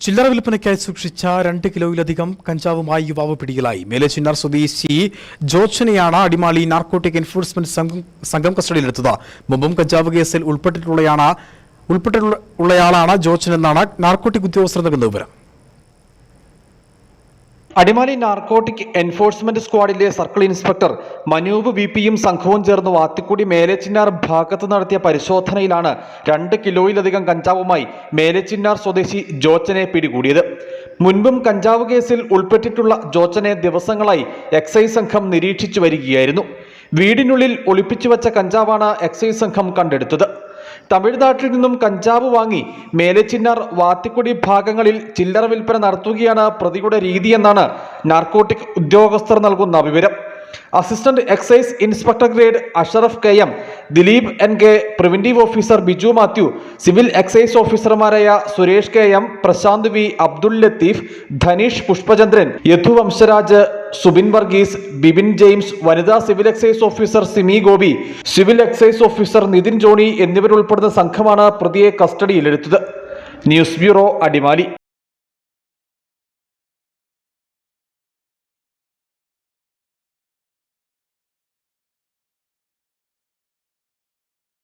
ചില്ലറ വിൽപ്പനയ്ക്കായി സൂക്ഷിച്ച 2 കിലോയിലധികം കഞ്ചാവുമായി യുവാവ് പിടിയിലായി. മേലെച്ചിന്നാർ സ്വദേശി ജോച്ചനെയാണ് അടിമാലി നാർക്കോട്ടിക് എൻഫോഴ്സ്മെന്റ് സംഘം കസ്റ്റഡിയിലെടുത്തത്. മുമ്പും കഞ്ചാവ് കേസിൽ ഉൾപ്പെട്ടിട്ടുള്ളയാളാണ് ജോച്ചൻ എന്നാണ് നാർക്കോട്ടിക് ഉദ്യോഗസ്ഥർ നൽകുന്ന വിവരം. അടിമാലി നാർക്കോട്ടിക് എൻഫോഴ്സ്മെന്റ് സ്ക്വാഡിലെ സർക്കിൾ ഇൻസ്പെക്ടർ മനൂപ് വിപിയും സംഘവും ചേർന്ന് വാത്തിക്കുടി മേലെച്ചിന്നാർ ഭാഗത്ത് നടത്തിയ പരിശോധനയിലാണ് 2 കിലോയിലധികം കഞ്ചാവുമായി മേലെച്ചിന്നാർ സ്വദേശി ജോച്ചനെ പിടികൂടിയത്. മുൻപും കഞ്ചാവ് കേസിൽ ഉൾപ്പെട്ടിട്ടുള്ള ജോച്ചനെ ദിവസങ്ങളായി എക്സൈസ് സംഘം നിരീക്ഷിച്ചു വരികയായിരുന്നു. വീടിനുള്ളിൽ ഒളിപ്പിച്ചു വച്ച കഞ്ചാവാണ് എക്സൈസ് സംഘം കണ്ടെടുത്തത്. തമിഴ്നാട്ടിൽ നിന്നും കഞ്ചാവ് വാങ്ങി മേലെച്ചിന്നാർ വാത്തിക്കുടി ഭാഗങ്ങളിൽ ചില്ലറ വിൽപ്പന നടത്തുകയാണ് പ്രതിയുടെ രീതിയെന്നാണ് നാർക്കോട്ടിക് ഉദ്യോഗസ്ഥർ നൽകുന്ന വിവരം. Assistant excise inspector grade Ashraf KM, Dileep NK, preventive officer Biju Mathew, civil excise ഓഫീസർമാരായ Suresh KM, Prasanth V, Abdul Latheef, Dhaneesh Pushpachandran, Yadu Vamsharaj, Subin Varghese, Bibin James, വനിതാ civil excise officer Simi Gopi, civil excise officer Nithin Johny എന്നിവരുൾപ്പെടുന്ന സംഘമാണ് പ്രതിയെ കസ്റ്റഡിയിലെടുത്തത്. News bureau, Adimali.